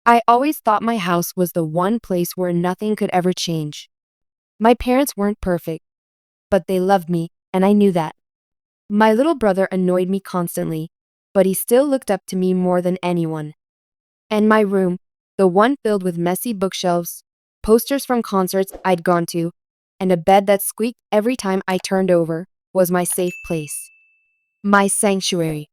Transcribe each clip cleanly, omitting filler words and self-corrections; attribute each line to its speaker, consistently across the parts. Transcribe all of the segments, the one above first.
Speaker 1: I always thought my house was the one place where nothing could ever change. My parents weren't perfect, but they loved me, and I knew that. My little brother annoyed me constantly, but he still looked up to me more than anyone. And my room, the one filled with messy bookshelves, posters from concerts I'd gone to, and a bed that squeaked every time I turned over, was my safe place. My sanctuary.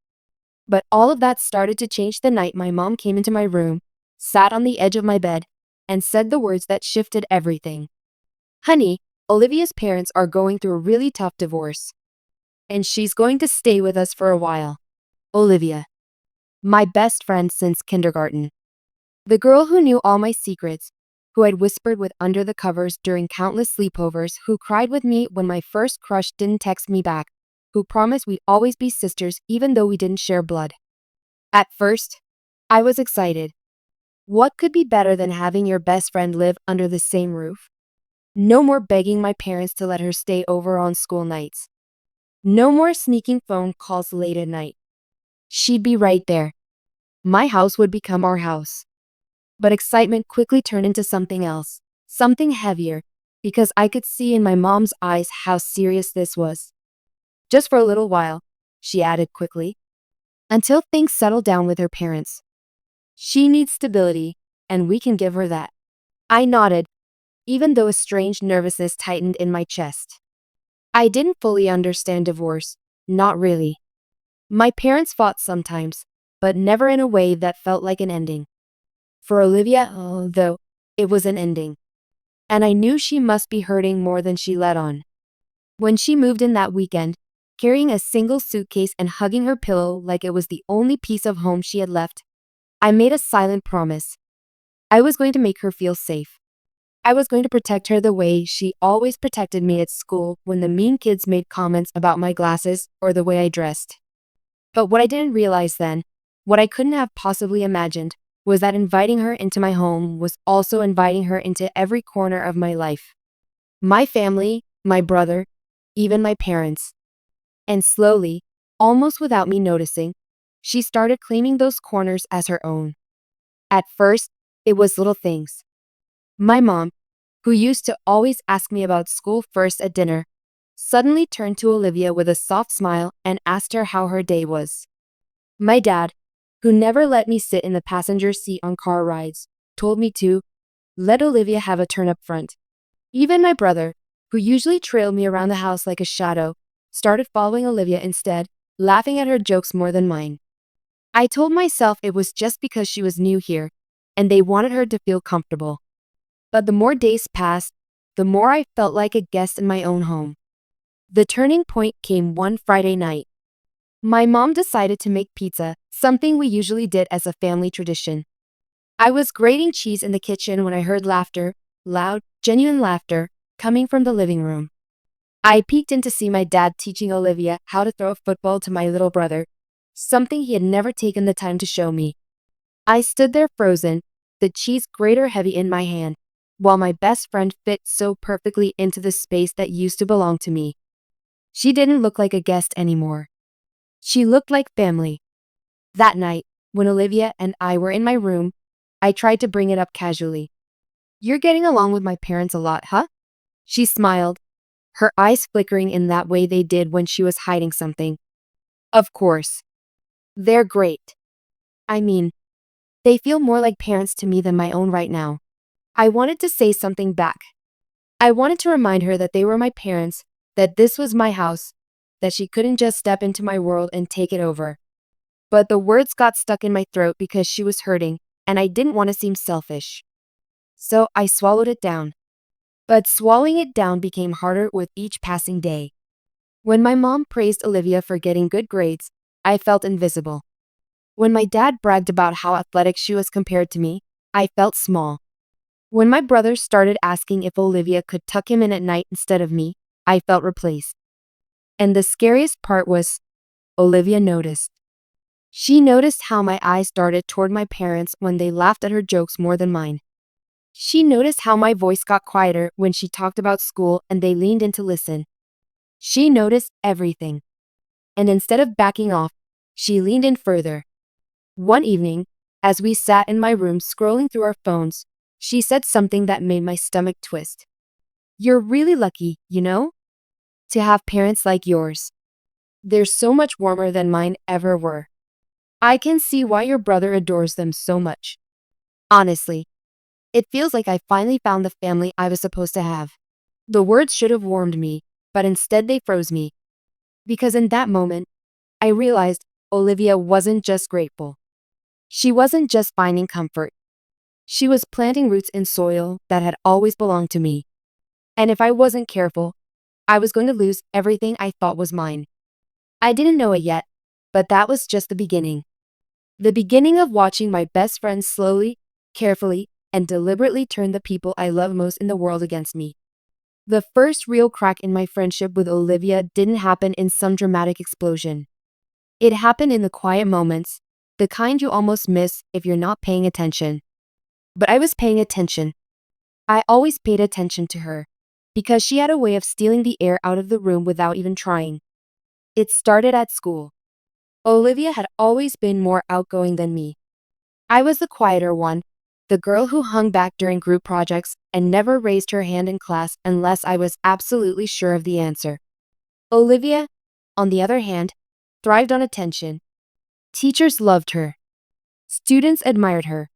Speaker 1: But all of that started to change the night my mom came into my room, sat on the edge of my bed, and said the words that shifted everything. Honey, Olivia's parents are going through a really tough divorce, and she's going to stay with us for a while. Olivia, my best friend since kindergarten. The girl who knew all my secrets, who I'd whispered with under the covers during countless sleepovers, who cried with me when my first crush didn't text me back, who promised we'd always be sisters even though we didn't share blood. At first, I was excited. What could be better than having your best friend live under the same roof? No more begging my parents to let her stay over on school nights. No more sneaking phone calls late at night. She'd be right there. My house would become our house. But excitement quickly turned into something else, something heavier, because I could see in my mom's eyes how serious this was. Just for a little while, she added quickly, until things settle down with her parents. She needs stability, and we can give her that. I nodded, even though a strange nervousness tightened in my chest. I didn't fully understand divorce, not really. My parents fought sometimes, but never in a way that felt like an ending. For Olivia, though, it was an ending. And I knew she must be hurting more than she let on. When she moved in that weekend, carrying a single suitcase and hugging her pillow like it was the only piece of home she had left, I made a silent promise. I was going to make her feel safe. I was going to protect her the way she always protected me at school when the mean kids made comments about my glasses or the way I dressed. But what I didn't realize then, what I couldn't have possibly imagined, was that inviting her into my home was also inviting her into every corner of my life. My family, my brother, even my parents. And slowly, almost without me noticing, she started claiming those corners as her own. At first, it was little things. My mom, who used to always ask me about school first at dinner, suddenly turned to Olivia with a soft smile and asked her how her day was. My dad, who never let me sit in the passenger seat on car rides, told me to let Olivia have a turn up front. Even my brother, who usually trailed me around the house like a shadow, started following Olivia instead, laughing at her jokes more than mine. I told myself it was just because she was new here, and they wanted her to feel comfortable. But the more days passed, the more I felt like a guest in my own home. The turning point came one Friday night. My mom decided to make pizza, something we usually did as a family tradition. I was grating cheese in the kitchen when I heard laughter, loud, genuine laughter, coming from the living room. I peeked in to see my dad teaching Olivia how to throw a football to my little brother, something he had never taken the time to show me. I stood there frozen, the cheese grater heavy in my hand, while my best friend fit so perfectly into the space that used to belong to me. She didn't look like a guest anymore. She looked like family. That night, when Olivia and I were in my room, I tried to bring it up casually. "You're getting along with my parents a lot, huh?" She smiled, her eyes flickering in that way they did when she was hiding something. "Of course. They're great. I mean, they feel more like parents to me than my own right now." I wanted to say something back. I wanted to remind her that they were my parents, that this was my house, that she couldn't just step into my world and take it over. But the words got stuck in my throat because she was hurting, and I didn't want to seem selfish. So I swallowed it down. But swallowing it down became harder with each passing day. When my mom praised Olivia for getting good grades, I felt invisible. When my dad bragged about how athletic she was compared to me, I felt small. When my brother started asking if Olivia could tuck him in at night instead of me, I felt replaced. And the scariest part was, Olivia noticed. She noticed how my eyes darted toward my parents when they laughed at her jokes more than mine. She noticed how my voice got quieter when she talked about school and they leaned in to listen. She noticed everything. And instead of backing off, she leaned in further. One evening, As we sat in my room scrolling through our phones, she said something that made my stomach twist. "You're really lucky, to have parents like yours. They're so much warmer than mine ever were. I can see why your brother adores them so much. Honestly, it feels like I finally found the family I was supposed to have." The words should have warmed me, but instead they froze me. Because in that moment, I realized Olivia wasn't just grateful. She wasn't just finding comfort. She was planting roots in soil that had always belonged to me. And if I wasn't careful, I was going to lose everything I thought was mine. I didn't know it yet, but that was just the beginning. The beginning of watching my best friend slowly, carefully, and deliberately turn the people I love most in the world against me. The first real crack in my friendship with Olivia didn't happen in some dramatic explosion. It happened in the quiet moments, the kind you almost miss if you're not paying attention. But I was paying attention. I always paid attention to her, because she had a way of stealing the air out of the room without even trying. It started at school. Olivia had always been more outgoing than me. I was the quieter one, the girl who hung back during group projects and never raised her hand in class unless I was absolutely sure of the answer. Olivia, on the other hand, thrived on attention. Teachers loved her. Students admired her.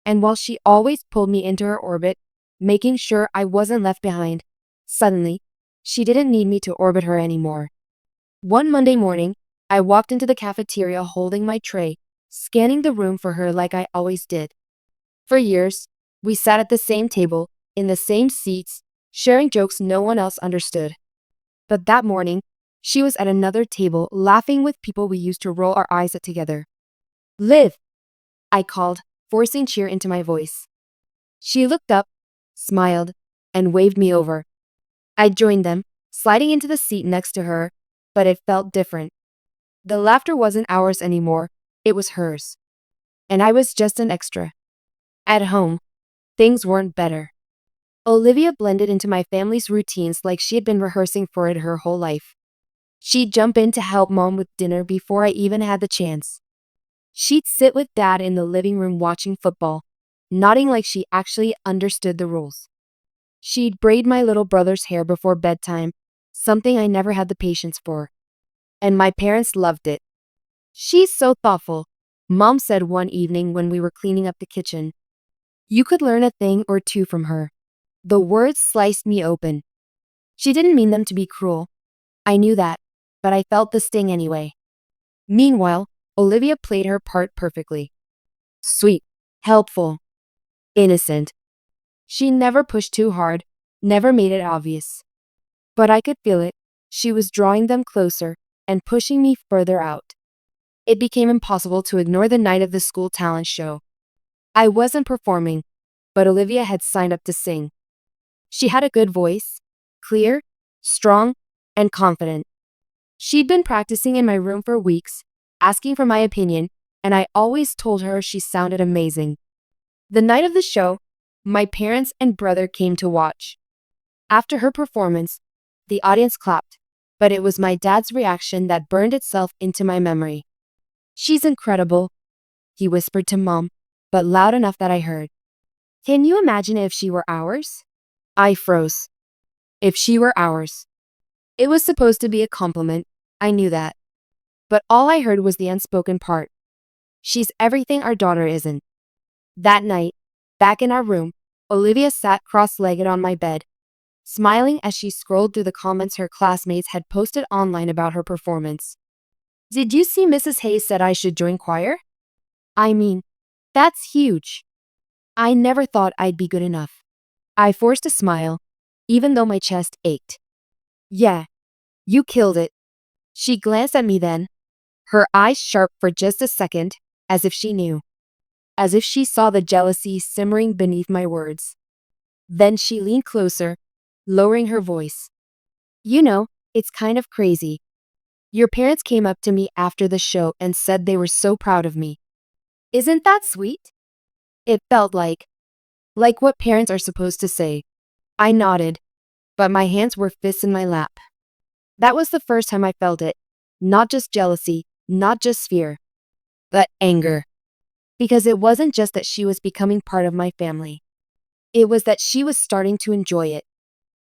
Speaker 1: And while she always pulled me into her orbit, making sure I wasn't left behind, suddenly, she didn't need me to orbit her anymore. One Monday morning, I walked into the cafeteria holding my tray, scanning the room for her like I always did. For years, we sat at the same table, in the same seats, sharing jokes no one else understood. But that morning, she was at another table, laughing with people we used to roll our eyes at together. "Liv," I called, forcing cheer into my voice. She looked up, smiled, and waved me over. I joined them, sliding into the seat next to her, but it felt different. The laughter wasn't ours anymore, it was hers. And I was just an extra. At home, things weren't better. Olivia blended into my family's routines like she had been rehearsing for it her whole life. She'd jump in to help Mom with dinner before I even had the chance. She'd sit with Dad in the living room watching football, nodding like she actually understood the rules. She'd braid my little brother's hair before bedtime, something I never had the patience for. And my parents loved it. "She's so thoughtful," Mom said one evening when we were cleaning up the kitchen. "You could learn a thing or two from her." The words sliced me open. She didn't mean them to be cruel. I knew that, but I felt the sting anyway. Meanwhile, Olivia played her part perfectly. Sweet, helpful, innocent. She never pushed too hard, never made it obvious. But I could feel it. She was drawing them closer and pushing me further out. It became impossible to ignore the night of the school talent show. I wasn't performing, but Olivia had signed up to sing. She had a good voice, clear, strong, and confident. She'd been practicing in my room for weeks, asking for my opinion, and I always told her she sounded amazing. The night of the show, my parents and brother came to watch. After her performance, the audience clapped, but it was my dad's reaction that burned itself into my memory. "She's incredible," he whispered to Mom, but loud enough that I heard. "Can you imagine if she were ours?" I froze. If she were ours. It was supposed to be a compliment, I knew that. But all I heard was the unspoken part. She's everything our daughter isn't. That night, back in our room, Olivia sat cross-legged on my bed, smiling as she scrolled through the comments her classmates had posted online about her performance. "Did you see Mrs. Hayes said I should join choir? I mean, that's huge. I never thought I'd be good enough." I forced a smile, even though my chest ached. "Yeah, you killed it." She glanced at me then, her eyes sharp for just a second, as if she knew. As if she saw the jealousy simmering beneath my words. Then she leaned closer, lowering her voice. It's kind of crazy. Your parents came up to me after the show and said they were so proud of me. Isn't that sweet?" It felt like what parents are supposed to say. I nodded, but my hands were fists in my lap. That was the first time I felt it. Not just jealousy, not just fear, but anger. Because it wasn't just that she was becoming part of my family. It was that she was starting to enjoy it.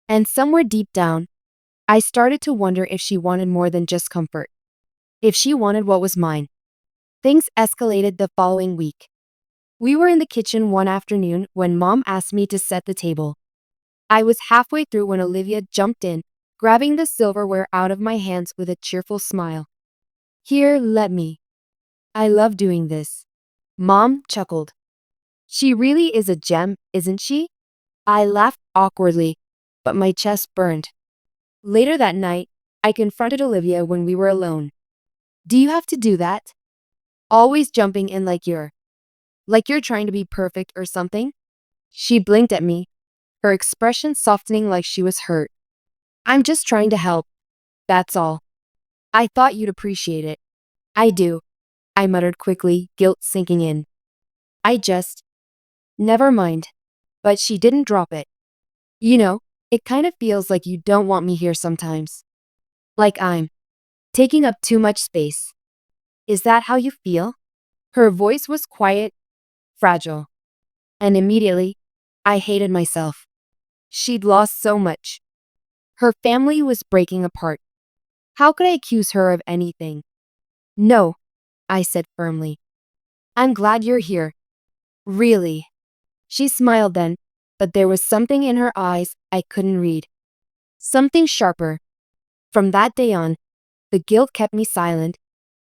Speaker 1: And somewhere deep down, I started to wonder if she wanted more than just comfort. If she wanted what was mine. Things escalated the following week. We were in the kitchen one afternoon when Mom asked me to set the table. I was halfway through when Olivia jumped in, grabbing the silverware out of my hands with a cheerful smile. Here, let me. I love doing this. Mom chuckled. She really is a gem, isn't she? I laughed awkwardly, but my chest burned. Later that night, I confronted Olivia when we were alone. Do you have to do that? Always jumping in like you're trying to be perfect or something? She blinked at me, her expression softening like she was hurt. I'm just trying to help, that's all. I thought you'd appreciate it. I do, I muttered quickly, guilt sinking in. Never mind. But she didn't drop it. You know, it kind of feels like you don't want me here sometimes. Like I'm taking up too much space. Is that how you feel? Her voice was quiet, fragile. And immediately, I hated myself. She'd lost so much. Her family was breaking apart. How could I accuse her of anything? No, I said firmly. I'm glad you're here. Really. She smiled then, but there was something in her eyes I couldn't read. Something sharper. From that day on, the guilt kept me silent,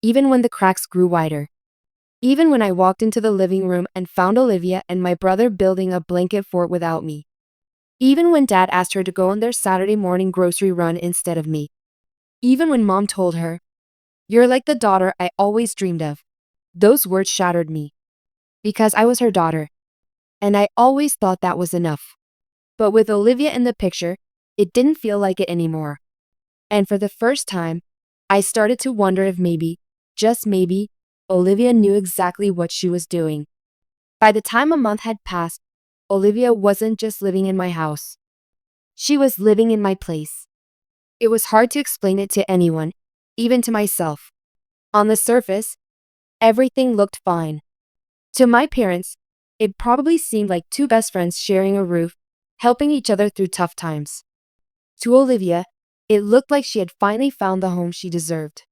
Speaker 1: even when the cracks grew wider. Even when I walked into the living room and found Olivia and my brother building a blanket fort without me. Even when Dad asked her to go on their Saturday morning grocery run instead of me. Even when Mom told her, "You're like the daughter I always dreamed of." Those words shattered me. Because I was her daughter. And I always thought that was enough. But with Olivia in the picture, it didn't feel like it anymore. And for the first time, I started to wonder if maybe, just maybe, Olivia knew exactly what she was doing. By the time a month had passed, Olivia wasn't just living in my house. She was living in my place. It was hard to explain it to anyone, even to myself. On the surface, everything looked fine. To my parents, it probably seemed like two best friends sharing a roof, helping each other through tough times. To Olivia, it looked like she had finally found the home she deserved.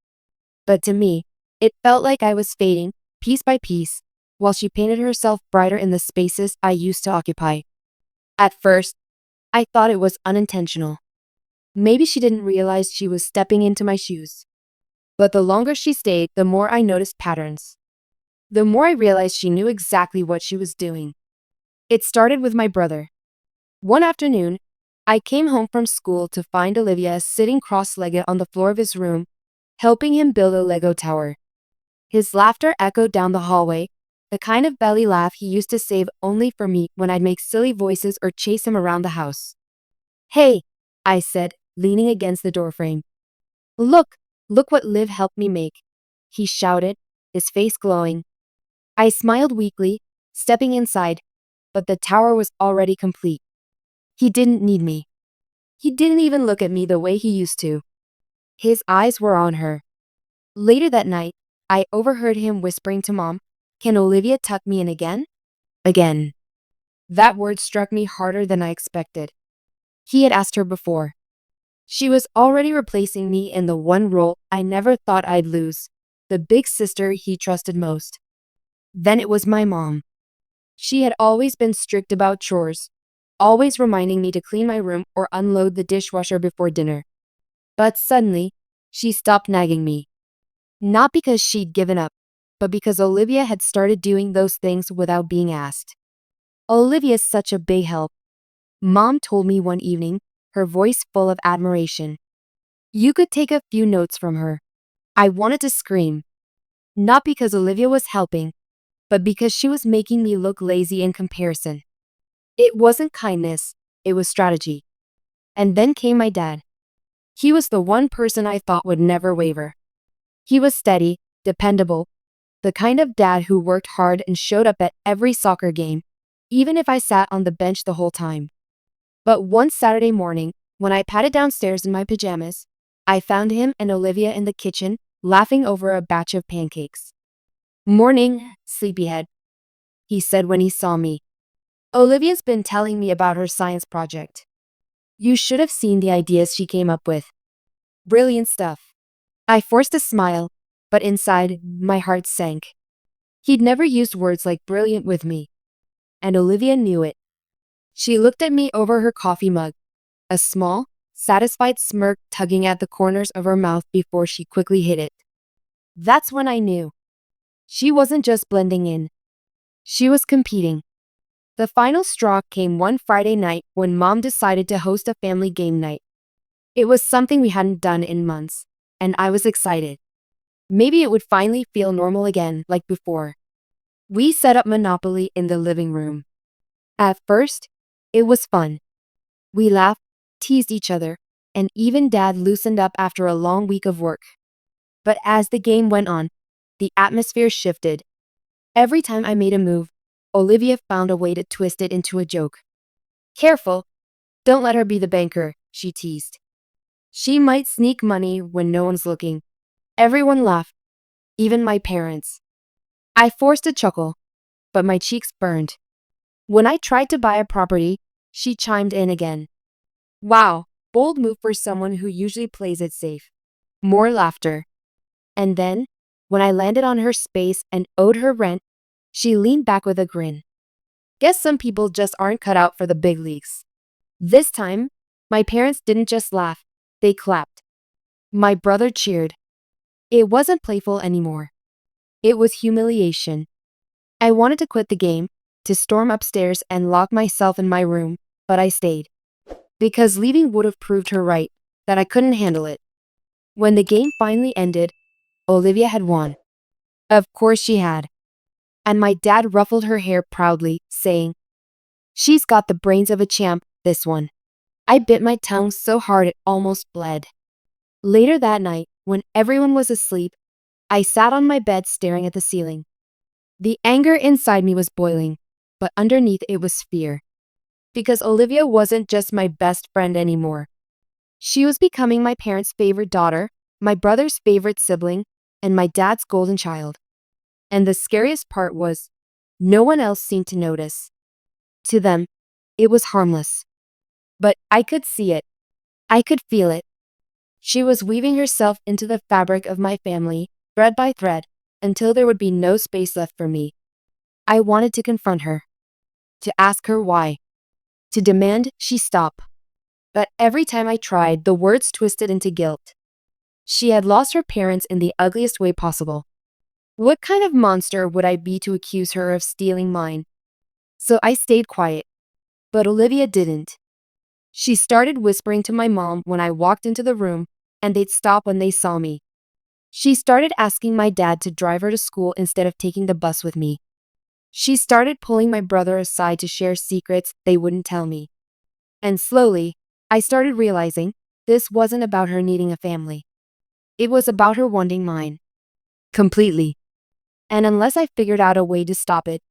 Speaker 1: But to me, it felt like I was fading, piece by piece, while she painted herself brighter in the spaces I used to occupy. At first, I thought it was unintentional. Maybe she didn't realize she was stepping into my shoes. But the longer she stayed, the more I noticed patterns. The more I realized she knew exactly what she was doing. It started with my brother. One afternoon, I came home from school to find Olivia sitting cross-legged on the floor of his room, helping him build a Lego tower. His laughter echoed down the hallway, the kind of belly laugh he used to save only for me when I'd make silly voices or chase him around the house. "Hey," I said, leaning against the doorframe. Look, look what Liv helped me make," he shouted, his face glowing. I smiled weakly, stepping inside, but the tower was already complete. He didn't need me. He didn't even look at me the way he used to. His eyes were on her. Later that night, I overheard him whispering to Mom, "Can Olivia tuck me in again?" Again. That word struck me harder than I expected. He had asked her before. She was already replacing me in the one role I never thought I'd lose, the big sister he trusted most. Then it was my mom. She had always been strict about chores, always reminding me to clean my room or unload the dishwasher before dinner. But suddenly, she stopped nagging me. Not because she'd given up, but because Olivia had started doing those things without being asked. "Olivia's such a big help," Mom told me one evening, her voice full of admiration. "You could take a few notes from her." I wanted to scream. Not because Olivia was helping, but because she was making me look lazy in comparison. It wasn't kindness, it was strategy. And then came my dad. He was the one person I thought would never waver. He was steady, dependable, the kind of dad who worked hard and showed up at every soccer game, even if I sat on the bench the whole time. But one Saturday morning, when I padded downstairs in my pajamas, I found him and Olivia in the kitchen, laughing over a batch of pancakes. "Morning, sleepyhead," he said when he saw me. Olivia's been telling me about her science project. You should have seen the ideas she came up with. Brilliant stuff. I forced a smile, but inside, my heart sank. He'd never used words like brilliant with me, and Olivia knew it. She looked at me over her coffee mug, a small, satisfied smirk tugging at the corners of her mouth before she quickly hid it. That's when I knew. She wasn't just blending in. She was competing. The final straw came one Friday night when Mom decided to host a family game night. It was something we hadn't done in months, and I was excited. Maybe it would finally feel normal again like before. We set up Monopoly in the living room. At first, it was fun. We laughed, teased each other, and even Dad loosened up after a long week of work. But as the game went on, the atmosphere shifted. Every time I made a move, Olivia found a way to twist it into a joke. Careful, don't let her be the banker, she teased. She might sneak money when no one's looking. Everyone laughed, even my parents. I forced a chuckle, but my cheeks burned. When I tried to buy a property, she chimed in again. Wow, bold move for someone who usually plays it safe. More laughter. And then, when I landed on her space and owed her rent, she leaned back with a grin. Guess some people just aren't cut out for the big leagues. This time, my parents didn't just laugh, they clapped. My brother cheered. It wasn't playful anymore. It was humiliation. I wanted to quit the game, to storm upstairs and lock myself in my room, but I stayed. Because leaving would have proved her right, that I couldn't handle it. When the game finally ended, Olivia had won. Of course she had. And my dad ruffled her hair proudly, saying, "She's got the brains of a champ, this one." I bit my tongue so hard it almost bled. Later that night, when everyone was asleep, I sat on my bed staring at the ceiling. The anger inside me was boiling, but underneath it was fear. Because Olivia wasn't just my best friend anymore. She was becoming my parents' favorite daughter, my brother's favorite sibling, and my dad's golden child. And the scariest part was, no one else seemed to notice. To them, it was harmless. But I could see it. I could feel it. She was weaving herself into the fabric of my family, thread by thread, until there would be no space left for me. I wanted to confront her. To ask her why. To demand she stop. But every time I tried, the words twisted into guilt. She had lost her parents in the ugliest way possible. What kind of monster would I be to accuse her of stealing mine? So I stayed quiet. But Olivia didn't. She started whispering to my mom when I walked into the room, and they'd stop when they saw me. She started asking my dad to drive her to school instead of taking the bus with me. She started pulling my brother aside to share secrets they wouldn't tell me. And slowly, I started realizing this wasn't about her needing a family. It was about her wanting mine. Completely. And unless I figured out a way to stop it,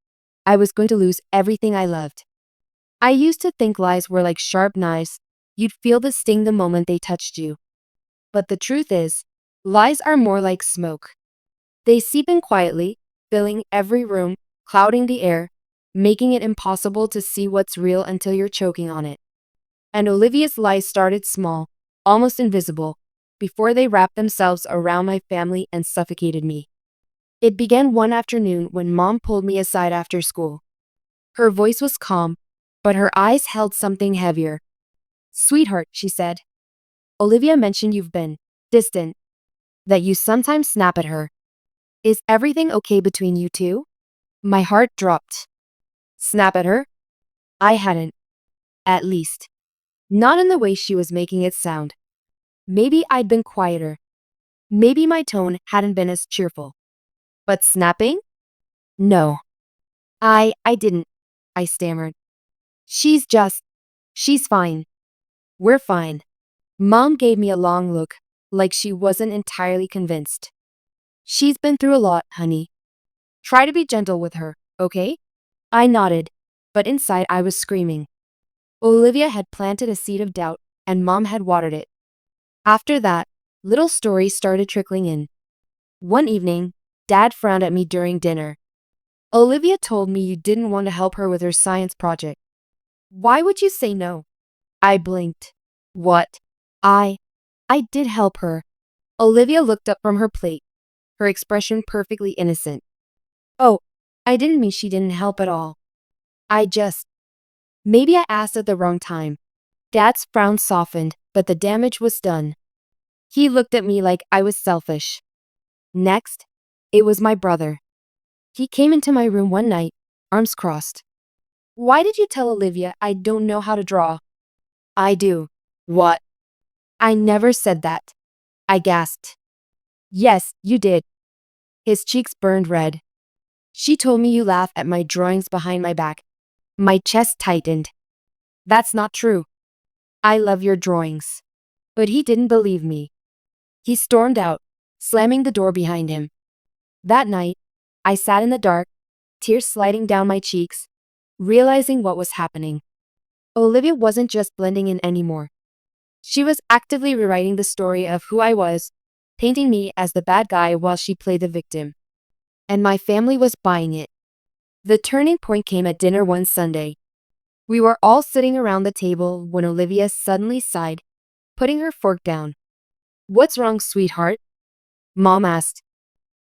Speaker 1: I was going to lose everything I loved. I used to think lies were like sharp knives. You'd feel the sting the moment they touched you. But the truth is, lies are more like smoke. They seep in quietly, filling every room, clouding the air, making it impossible to see what's real until you're choking on it. And Olivia's lies started small, almost invisible, before they wrapped themselves around my family and suffocated me. It began one afternoon when Mom pulled me aside after school. Her voice was calm, but her eyes held something heavier. "Sweetheart," she said, "Olivia mentioned you've been distant, that you sometimes snap at her. Is everything okay between you two?" My heart dropped. Snap at her? I hadn't. At least. Not in the way she was making it sound. Maybe I'd been quieter. Maybe my tone hadn't been as cheerful. But snapping? No. I didn't, I stammered. She's fine. We're fine. Mom gave me a long look, like she wasn't entirely convinced. She's been through a lot, honey. Try to be gentle with her, okay? I nodded, but inside I was screaming. Olivia had planted a seed of doubt, and Mom had watered it. After that, little stories started trickling in. One evening, Dad frowned at me during dinner. Olivia told me you didn't want to help her with her science project. Why would you say no? I blinked. What? I. I did help her. Olivia looked up from her plate, her expression perfectly innocent. Oh, I didn't mean she didn't help at all. I just. Maybe I asked at the wrong time. Dad's frown softened, but the damage was done. He looked at me like I was selfish. Next, it was my brother. He came into my room one night, arms crossed. Why did you tell Olivia I don't know how to draw? I do. What? I never said that. I gasped. Yes, you did. His cheeks burned red. She told me you laugh at my drawings behind my back. My chest tightened. That's not true. I love your drawings. But he didn't believe me. He stormed out, slamming the door behind him. That night, I sat in the dark, tears sliding down my cheeks, realizing what was happening. Olivia wasn't just blending in anymore. She was actively rewriting the story of who I was, painting me as the bad guy while she played the victim. And my family was buying it. The turning point came at dinner one Sunday. We were all sitting around the table when Olivia suddenly sighed, putting her fork down. What's wrong, sweetheart? Mom asked.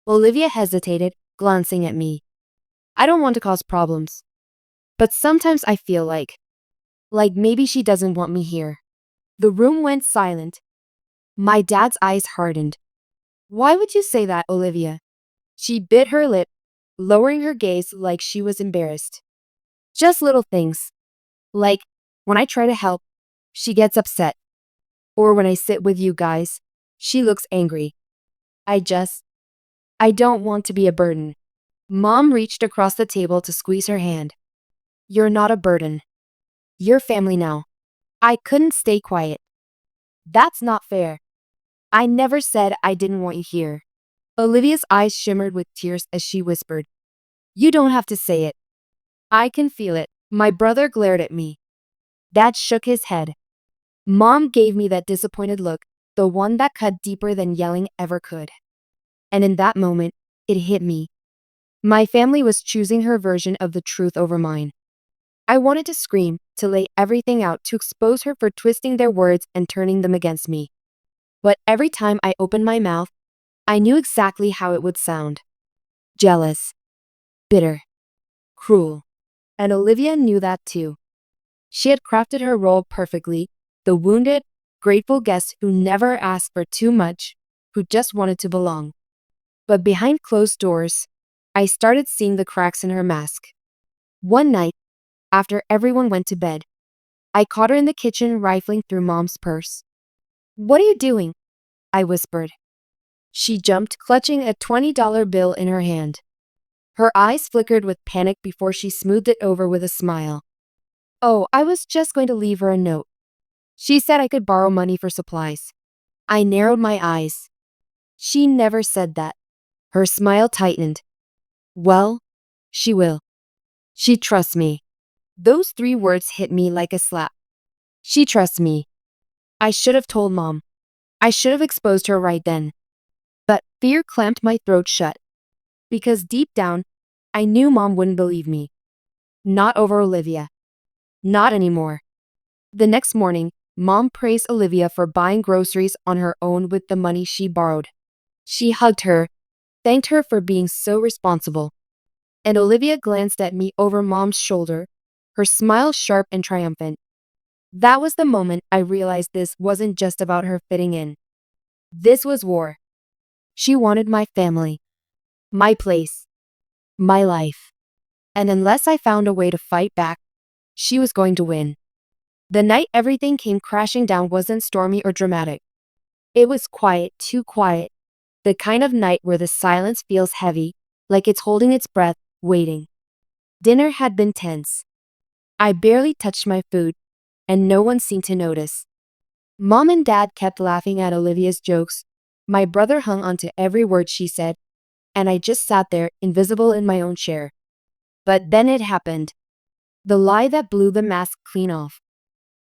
Speaker 1: Olivia hesitated, glancing at me. I don't want to cause problems. But sometimes I feel like maybe she doesn't want me here. The room went silent. My dad's eyes hardened. Why would you say that, Olivia? She bit her lip, lowering her gaze like she was embarrassed. Just little things. Like, when I try to help, she gets upset. Or when I sit with you guys, she looks angry. I don't want to be a burden. Mom reached across the table to squeeze her hand. You're not a burden. You're family now. I couldn't stay quiet. That's not fair. I never said I didn't want you here. Olivia's eyes shimmered with tears as she whispered. You don't have to say it. I can feel it. My brother glared at me. Dad shook his head. Mom gave me that disappointed look, the one that cut deeper than yelling ever could. And in that moment, it hit me. My family was choosing her version of the truth over mine. I wanted to scream, to lay everything out, to expose her for twisting their words and turning them against me. But every time I opened my mouth, I knew exactly how it would sound. Jealous. Bitter. Cruel. And Olivia knew that too. She had crafted her role perfectly, the wounded, grateful guest who never asked for too much, who just wanted to belong. But behind closed doors, I started seeing the cracks in her mask. One night, after everyone went to bed, I caught her in the kitchen rifling through Mom's purse. What are you doing? I whispered. She jumped, clutching a $20 bill in her hand. Her eyes flickered with panic before she smoothed it over with a smile. Oh, I was just going to leave her a note. She said I could borrow money for supplies. I narrowed my eyes. She never said that. Her smile tightened. Well, she will. She trusts me. Those 3 words hit me like a slap. She trusts me. I should have told Mom. I should have exposed her right then. But fear clamped my throat shut. Because deep down, I knew Mom wouldn't believe me. Not over Olivia. Not anymore. The next morning, Mom praised Olivia for buying groceries on her own with the money she borrowed. She hugged her, thanked her for being so responsible. And Olivia glanced at me over Mom's shoulder, her smile sharp and triumphant. That was the moment I realized this wasn't just about her fitting in. This was war. She wanted my family, my place, my life. And unless I found a way to fight back, she was going to win. The night everything came crashing down wasn't stormy or dramatic. It was quiet, too quiet. The kind of night where the silence feels heavy, like it's holding its breath, waiting. Dinner had been tense. I barely touched my food, and no one seemed to notice. Mom and Dad kept laughing at Olivia's jokes. My brother hung onto every word she said, and I just sat there, invisible in my own chair. But then it happened. The lie that blew the mask clean off.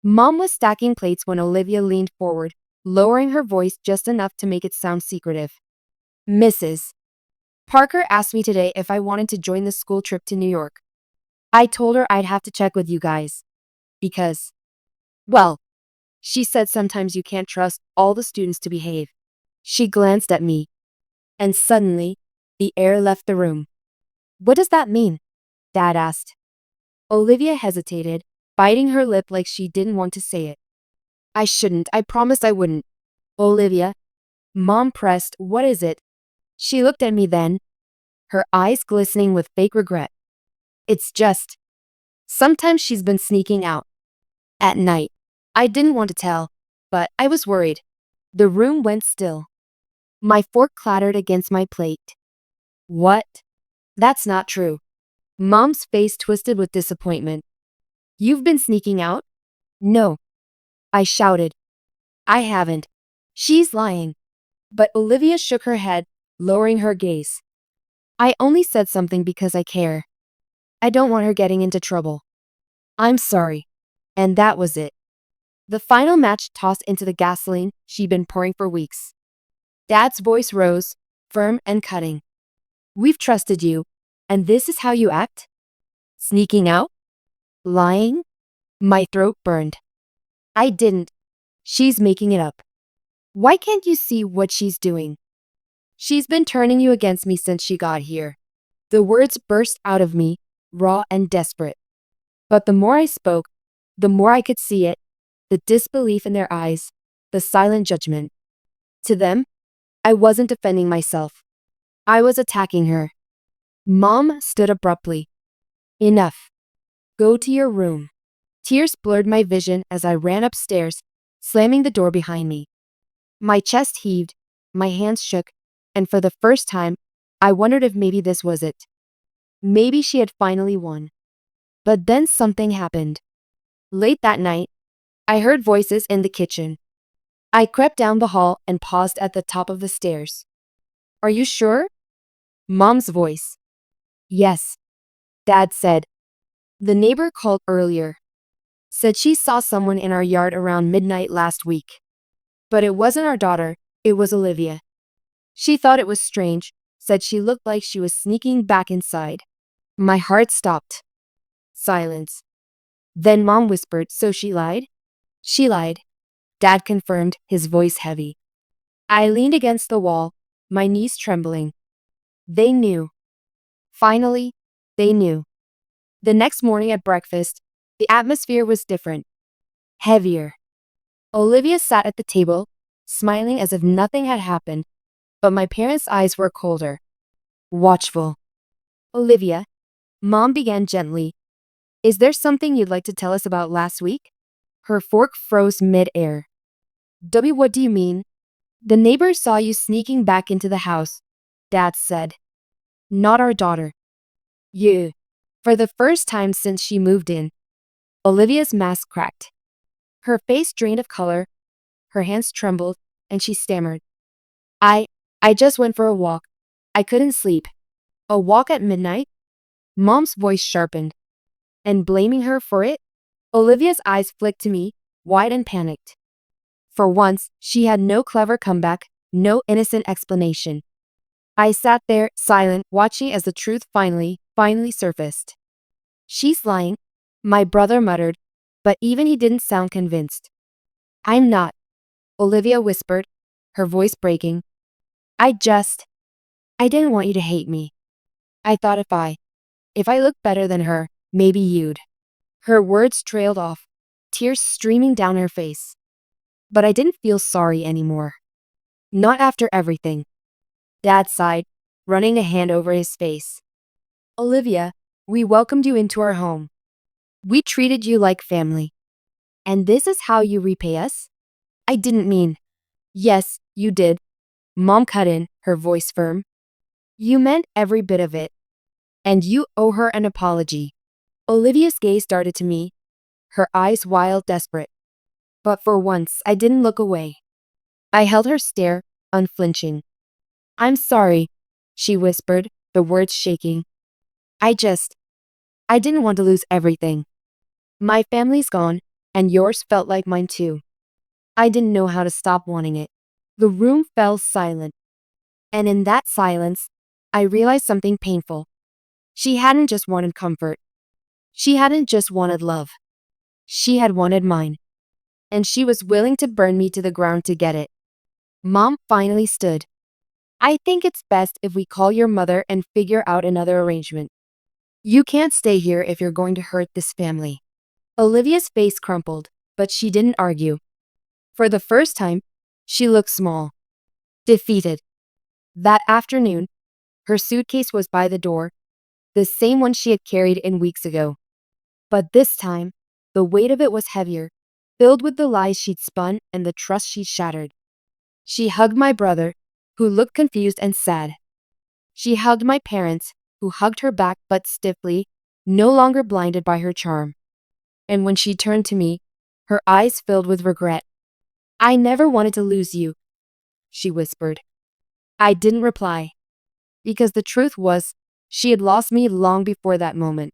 Speaker 1: Mom was stacking plates when Olivia leaned forward, lowering her voice just enough to make it sound secretive. Mrs. Parker asked me today if I wanted to join the school trip to New York. I told her I'd have to check with you guys. Because, well, she said sometimes you can't trust all the students to behave. She glanced at me, and suddenly, the air left the room. What does that mean? Dad asked. Olivia hesitated, biting her lip like she didn't want to say it. I shouldn't. I promised I wouldn't. Olivia. Mom pressed. What is it? She looked at me then, her eyes glistening with fake regret. It's just, sometimes she's been sneaking out. At night. I didn't want to tell, but I was worried. The room went still. My fork clattered against my plate. What? That's not true. Mom's face twisted with disappointment. You've been sneaking out? No. I shouted. I haven't. She's lying. But Olivia shook her head, lowering her gaze. I only said something because I care. I don't want her getting into trouble. I'm sorry. And that was it. The final match tossed into the gasoline she'd been pouring for weeks. Dad's voice rose, firm and cutting. We've trusted you, and this is how you act? Sneaking out? Lying? My throat burned. I didn't. She's making it up. Why can't you see what she's doing? She's been turning you against me since she got here. The words burst out of me, raw and desperate. But the more I spoke, the more I could see it, the disbelief in their eyes, the silent judgment. To them, I wasn't defending myself. I was attacking her. Mom stood abruptly. Enough. Go to your room. Tears blurred my vision as I ran upstairs, slamming the door behind me. My chest heaved, my hands shook, and for the first time, I wondered if maybe this was it. Maybe she had finally won. But then something happened. Late that night, I heard voices in the kitchen. I crept down the hall and paused at the top of the stairs. Are you sure? Mom's voice. Yes, Dad said. The neighbor called earlier. Said she saw someone in our yard around midnight last week. But it wasn't our daughter, it was Olivia. She thought it was strange, said she looked like she was sneaking back inside. My heart stopped. Silence. Then Mom whispered, so she lied? She lied. Dad confirmed, his voice heavy. I leaned against the wall, my knees trembling. They knew. Finally, they knew. The next morning at breakfast, the atmosphere was different. Heavier. Olivia sat at the table, smiling as if nothing had happened, but my parents' eyes were colder. Watchful. Olivia, Mom began gently. Is there something you'd like to tell us about last week? Her fork froze mid-air. What do you mean? The neighbors saw you sneaking back into the house, Dad said. Not our daughter. You. For the first time since she moved in. Olivia's mask cracked. Her face drained of color, her hands trembled, and she stammered. I just went for a walk. I couldn't sleep. A walk at midnight? Mom's voice sharpened. And blaming her for it? Olivia's eyes flicked to me, wide and panicked. For once, she had no clever comeback, no innocent explanation. I sat there, silent, watching as the truth finally surfaced. She's lying, my brother muttered, but even he didn't sound convinced. I'm not, Olivia whispered, her voice breaking. I didn't want you to hate me. I thought if I looked better than her, maybe you'd. Her words trailed off, tears streaming down her face. But I didn't feel sorry anymore. Not after everything. Dad sighed, running a hand over his face. Olivia, we welcomed you into our home. We treated you like family. And this is how you repay us? I didn't mean. Yes, you did. Mom cut in, her voice firm. You meant every bit of it. And you owe her an apology. Olivia's gaze darted to me, her eyes wild, desperate. But for once, I didn't look away. I held her stare, unflinching. I'm sorry, she whispered, the words shaking. I didn't want to lose everything. My family's gone, and yours felt like mine too. I didn't know how to stop wanting it. The room fell silent. And in that silence, I realized something painful. She hadn't just wanted comfort. She hadn't just wanted love. She had wanted mine. And she was willing to burn me to the ground to get it. Mom finally stood. I think it's best if we call your mother and figure out another arrangement. You can't stay here if you're going to hurt this family. Olivia's face crumpled, but she didn't argue. For the first time, she looked small, defeated. That afternoon, her suitcase was by the door, the same one she had carried in weeks ago. But this time, the weight of it was heavier, filled with the lies she'd spun and the trust she'd shattered. She hugged my brother, who looked confused and sad. She hugged my parents, who hugged her back but stiffly, no longer blinded by her charm. And when she turned to me, her eyes filled with regret. I never wanted to lose you, she whispered. I didn't reply, because the truth was, she had lost me long before that moment.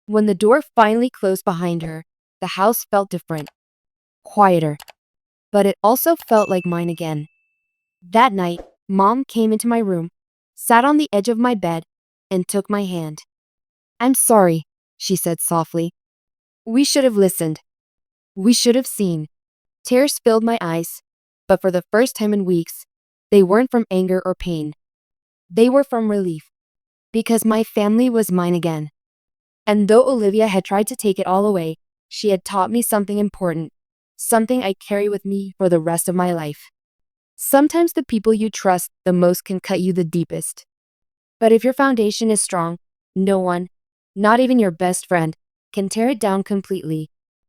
Speaker 1: When the door finally closed behind her, the house felt different, quieter, but it also felt like mine again. That night, Mom came into my room, sat on the edge of my bed, and took my hand. I'm sorry, she said softly. We should have listened. We should have seen. Tears filled my eyes, but for the first time in weeks, they weren't from anger or pain. They were from relief, because my family was mine again. And though Olivia had tried to take it all away, she had taught me something important, something I carry with me for the rest of my life. Sometimes the people you trust the most can cut you the deepest. But if your foundation is strong, no one, not even your best friend, can tear it down completely.